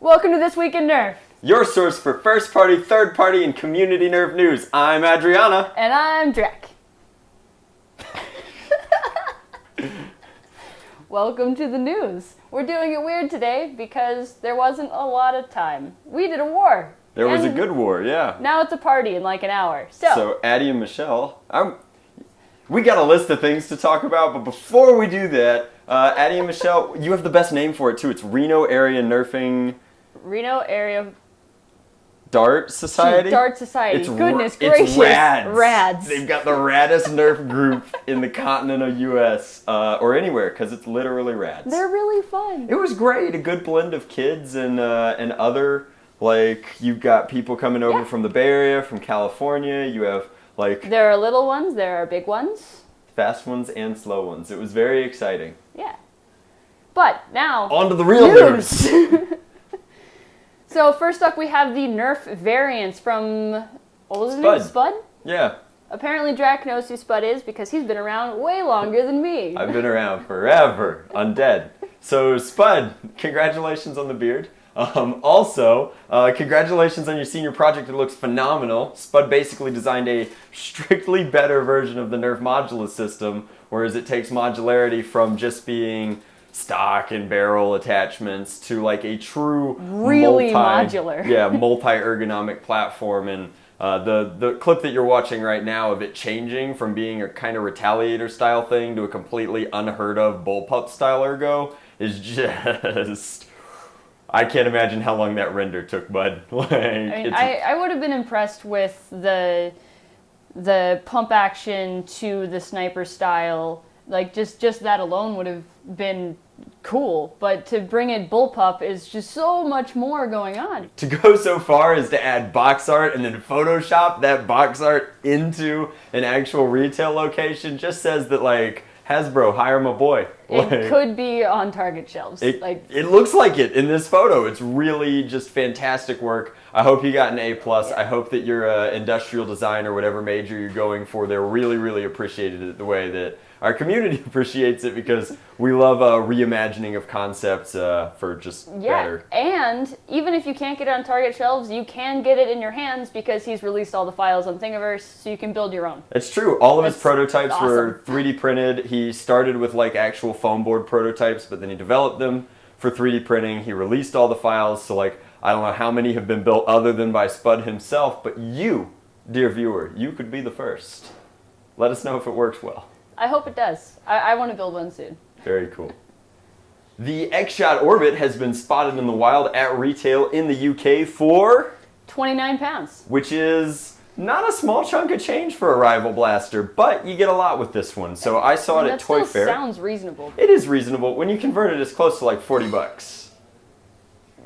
Welcome to This Week in Nerf. Your source for first party, third party, and community Nerf news. I'm Adriana. And I'm Drek. Welcome to the news. We're doing it weird today because there wasn't a lot of time. We did a war. There was a good war, yeah. Now it's a party in like an hour. So Addie and Michelle, we got a list of things to talk about, but before we do that, Addie and Michelle, you have the best name for it too. It's Reno Area Nerfing... Reno Area... Dart Society? Dart Society. Goodness gracious. It's Rads. They've got the raddest Nerf group in the continental U.S. Or anywhere, because it's literally rads. They're really fun. It was great. A good blend of kids and other, like, you've got people coming over from the Bay Area, from California. You have, like... There are little ones. There are big ones. Fast ones and slow ones. It was very exciting. Yeah. But now... On to the real news! So first up, we have the Nerf variants from, what was his name? Spud? Yeah. Apparently Drac knows who Spud is because he's been around way longer than me. I've been around forever, undead. So Spud, congratulations on the beard. Also, congratulations on your senior project. It looks phenomenal. Spud basically designed a strictly better version of the Nerf Modulus system, whereas it takes modularity from just being stock and barrel attachments to like a true modular multi-ergonomic platform. And the clip that you're watching right now of it changing from being a kind of retaliator style thing to a completely unheard of bullpup style ergo is just... I can't imagine how long that render took, bud. I would have been impressed with the pump action to the sniper style. Like, just that alone would have been cool. But to bring in bullpup is just so much more going on. To go so far as to add box art and then Photoshop that box art into an actual retail location just says that, like, Hasbro, hire my boy. It could be on Target shelves. It looks like it in this photo. It's really just fantastic work. I hope you got an A+. Yeah. I hope that your industrial design or whatever major you're going for, they really, really appreciated it the way that our community appreciates it, because we love reimagining of concepts for just better. And even if you can't get it on Target shelves, you can get it in your hands because he's released all the files on Thingiverse, so you can build your own. It's true. All of his prototypes were 3D printed. He started with like actual foam board prototypes, but then he developed them for 3D printing. He released all the files, so like I don't know how many have been built other than by Spud himself, but you, dear viewer, you could be the first. Let us know if it works well. I hope it does. I want to build one soon. Very cool. The X-Shot Orbit has been spotted in the wild at retail in the UK for... £29. Which is not a small chunk of change for a rival blaster, but you get a lot with this one. So I saw it at Toy Fair. That sounds reasonable. It is reasonable. When you convert it, it's close to like $40.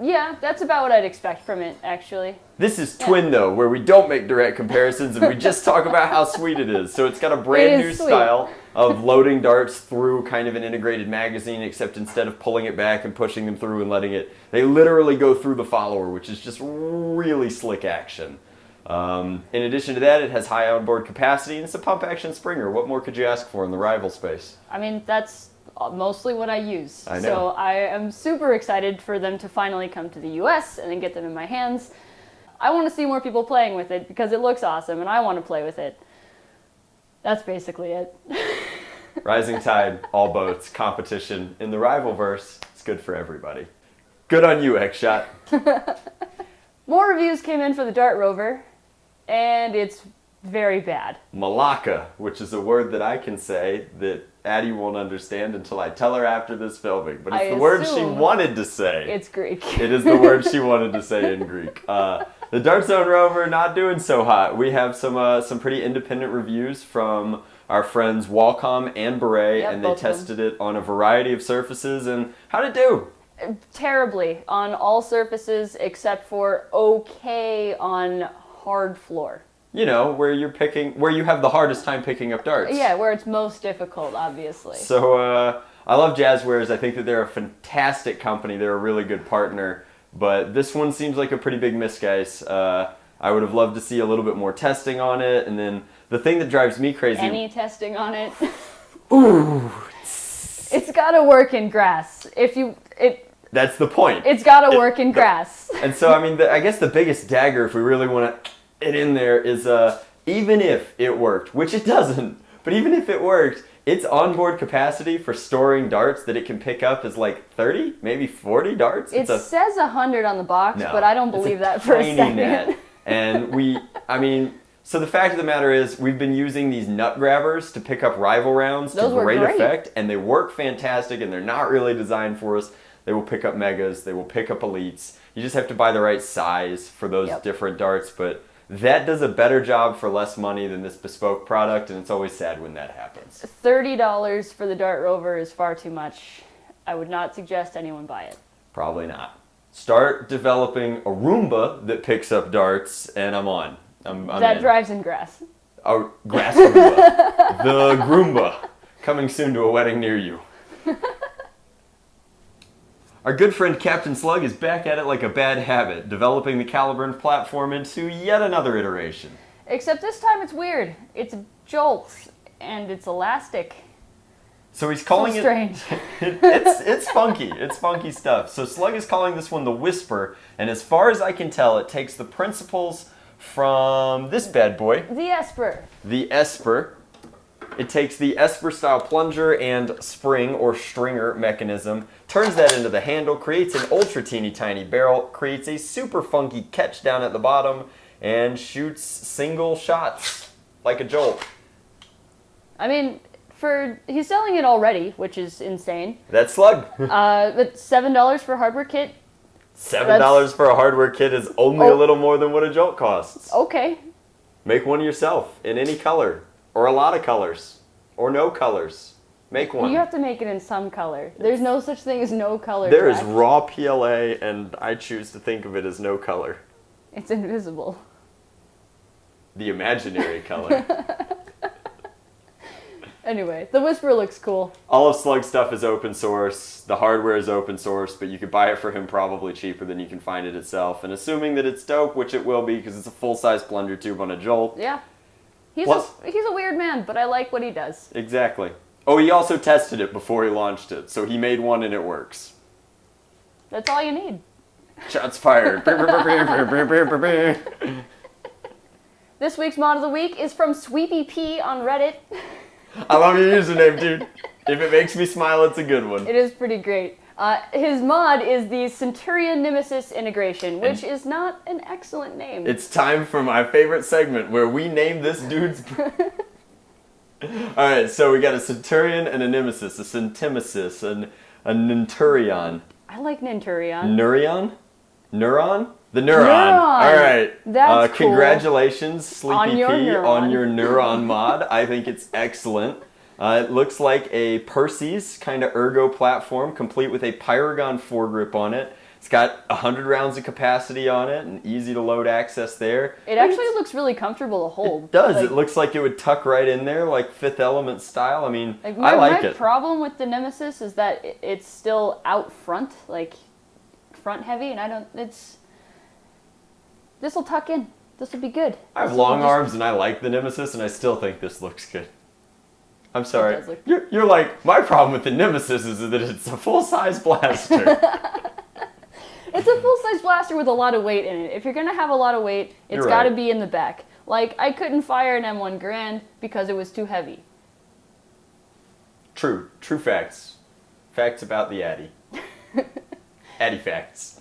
Yeah, that's about what I'd expect from it, actually. This is Twin, though, where we don't make direct comparisons and we just talk about how sweet it is. So it's got a brand new style of loading darts through kind of an integrated magazine, except instead of pulling it back and pushing them through and letting it, they literally go through the follower, which is just really slick action. In addition to that, it has high onboard capacity and it's a pump action Springer. What more could you ask for in the rival space? I mean, that's mostly what I use. I know. So I am super excited for them to finally come to the US and then get them in my hands. I want to see more people playing with it because it looks awesome and I want to play with it. That's basically it. Rising tide, all boats, competition. In the Rivalverse, it's good for everybody. Good on you, X-Shot. More reviews came in for the Dart Rover, and it's very bad. Malacca, which is a word that I can say that Addie won't understand until I tell her after this filming. But it's the word she wanted to say. It's Greek. It is the word she wanted to say in Greek. The Dart Zone Rover not doing so hot. We have some pretty independent reviews from our friends Wacom and Beret, and they tested it on a variety of surfaces. And how'd it do? Terribly on all surfaces except for okay on hard floor. You know, where you have the hardest time picking up darts. Yeah, where it's most difficult, obviously. So, I love Jazzwares. I think that they're a fantastic company. They're a really good partner. But this one seems like a pretty big miss, guys. I would have loved to see a little bit more testing on it. And then the thing that drives me crazy... Any testing on it? Ooh. It's got to work in grass. That's the point. It's got to work in grass. And so, I mean, I guess the biggest dagger, if we really want to it in there, is even if it worked, which it doesn't, but even if it worked, its onboard capacity for storing darts that it can pick up is like 30, maybe 40 darts. It says 100 on the box, but I don't believe that for a second. Net. And so the fact of the matter is, we've been using these nut grabbers to pick up rival rounds to great effect, and they work fantastic, and they're not really designed for us. They will pick up megas, they will pick up elites. You just have to buy the right size for those different darts, but that does a better job for less money than this bespoke product, and it's always sad when that happens. $30 for the Dart Rover is far too much. I would not suggest anyone buy it. Probably not. Start developing a Roomba that picks up darts, and I'm on. I'm that in. Drives in grass. A grass Roomba. The Groomba. Coming soon to a wedding near you. Our good friend Captain Slug is back at it like a bad habit, developing the Caliburn platform into yet another iteration. Except this time it's weird. It's jolts, and it's elastic. So he's calling so strange. It's funky. It's funky stuff. So Slug is calling this one the Whisper, and as far as I can tell, it takes the principles from this bad boy. The Esper. The Esper. It takes the Esper-style plunger and spring or stringer mechanism, turns that into the handle, creates an ultra teeny tiny barrel, creates a super funky catch down at the bottom, and shoots single shots like a jolt. I mean, he's selling it already, which is insane. That's Slug. But $7 for a hardware kit. $7 for a hardware kit is only a little more than what a jolt costs. Okay. Make one yourself in any color, or a lot of colors, or no colors. Make one. You have to make it in some color. There's no such thing as no color. There is raw PLA, and I choose to think of it as no color. It's invisible. The imaginary color. Anyway, the Whisper looks cool. All of Slug's stuff is open source. The hardware is open source, but you could buy it for him probably cheaper than you can find it itself. And assuming that it's dope, which it will be because it's a full-size plunger tube on a jolt. Yeah. He's a weird man, but I like what he does. Exactly. Oh, he also tested it before he launched it, so he made one and it works. That's all you need. Shots fired. This week's mod of the week is from Sweepy P on Reddit. I love your username, dude. If it makes me smile, it's a good one. It is pretty great. His mod is the Centurion Nemesis integration, which is not an excellent name. It's time for my favorite segment where we name this dude's... Alright, so we got a Centurion and a Nemesis, a Centimesis, and a Ninturion. I like Ninturion. Nurion? Neuron? The Neuron. Alright. That's cool. Congratulations, Sleepy P, Neuron. on your Neuron mod. I think it's excellent. It looks like a Perseus kind of ergo platform, complete with a Pyragon foregrip on it. It's got 100 rounds of capacity on it, and easy to load access there. It actually looks really comfortable to hold. It does. It looks like it would tuck right in there, like Fifth Element style. I mean, I like it. My problem with the Nemesis is that it's still out front, like front heavy, and this will tuck in. This will be good. I have long arms, and I like the Nemesis, and I still think this looks good. I'm sorry. You're like, my problem with the Nemesis is that it's a full-size blaster. It's a full-size blaster with a lot of weight in it. If you're going to have a lot of weight, it's got to be in the back. Like, I couldn't fire an M1 Garand because it was too heavy. True. True facts. Facts about the Addy. Addy facts.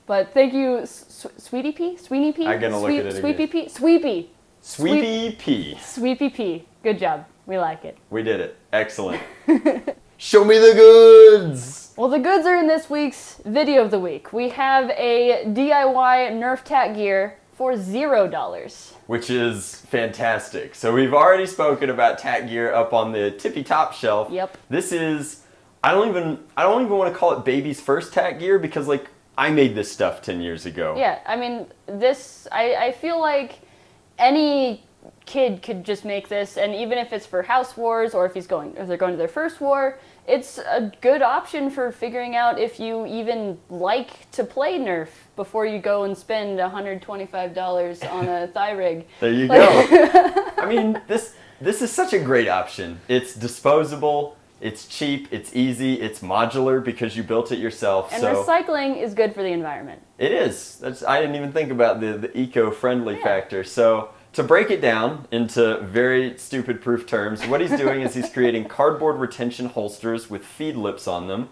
But thank you, Sweetie P? Sweeney P? I'm going to look at it Sweepy again. P? Sweepy. Sweepy P. Sweepy P. Good job. We like it. We did it. Excellent. Show me the goods! Well, the goods are in this week's video of the week. We have a DIY Nerf Tat Gear for $0. Which is fantastic. So we've already spoken about Tat Gear up on the tippy top shelf. Yep. This is, I don't even want to call it baby's first Tat Gear because like I made this stuff 10 years ago. Yeah, I mean, I feel like any kid could just make this, and even if it's for house wars or if they're going to their first war, it's a good option for figuring out if you even like to play Nerf before you go and spend $125 on a thigh rig. There you go. I mean, this is such a great option. It's disposable. It's cheap, it's easy, it's modular because you built it yourself. And so recycling is good for the environment. it is. I didn't even think about the eco-friendly Yeah. factor. So to break it down into very stupid proof terms, what he's doing is he's creating cardboard retention holsters with feed lips on them.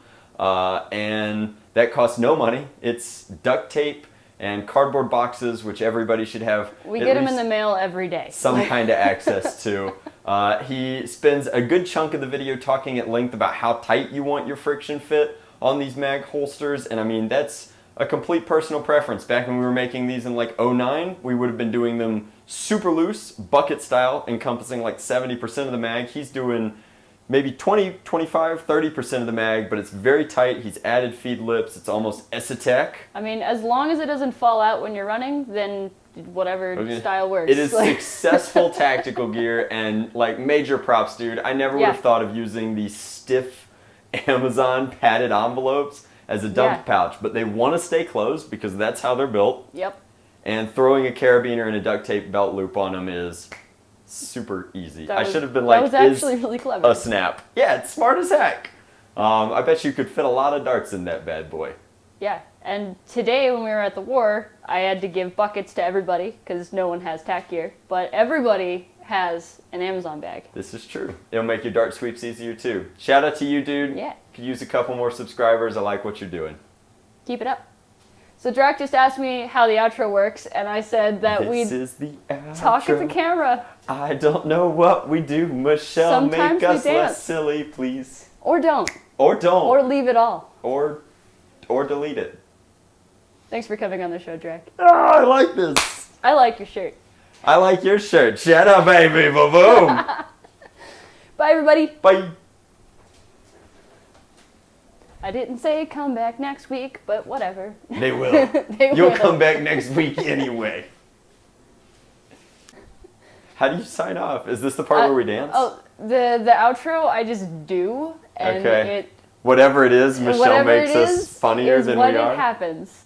And that costs no money. It's duct tape and cardboard boxes, which everybody should have. We at get them in least the mail every day. some kind of access to. He spends a good chunk of the video talking at length about how tight you want your friction fit on these mag holsters. And I mean, that's a complete personal preference. Back when we were making these in like '09, we would have been doing them super loose, bucket style, encompassing like 70% of the mag. He's doing maybe 20, 25, 30% of the mag, but it's very tight. He's added feed lips. It's almost Essetec. I mean, as long as it doesn't fall out when you're running, then whatever style works. It is successful tactical gear, and like major props, dude. I never would have thought of using these stiff Amazon padded envelopes as a dump pouch, but they want to stay closed because that's how they're built. Yep. And throwing a carabiner and a duct tape belt loop on them is super easy. I should have been that like, was actually really clever. a snap. Yeah, it's smart as heck. I bet you could fit a lot of darts in that bad boy. Yeah, and today when we were at the war, I had to give buckets to everybody because no one has tack gear, but everybody has an Amazon bag. This is true. It'll make your dart sweeps easier too. Shout out to you, dude. Yeah. Could use a couple more subscribers. I like what you're doing. Keep it up. So Drac just asked me how the outro works, and I said that This we'd is the outro. talk at the camera. I don't know what we do. Michelle, Sometimes make we us dance. less silly, please. Or don't. Or don't. Or leave it all. Or delete it. Thanks for coming on the show, Drac. Oh, I like this. I like your shirt. I like your shirt. Shut up, baby. Boom. Bye, everybody. Bye. I didn't say come back next week, but whatever. They will. They You'll will. come back next week anyway. How do you sign off? Is this the part where we dance? Oh, the outro I just do, and Okay. it Whatever it is, Michelle whatever makes it us is funnier is than what we it are. happens.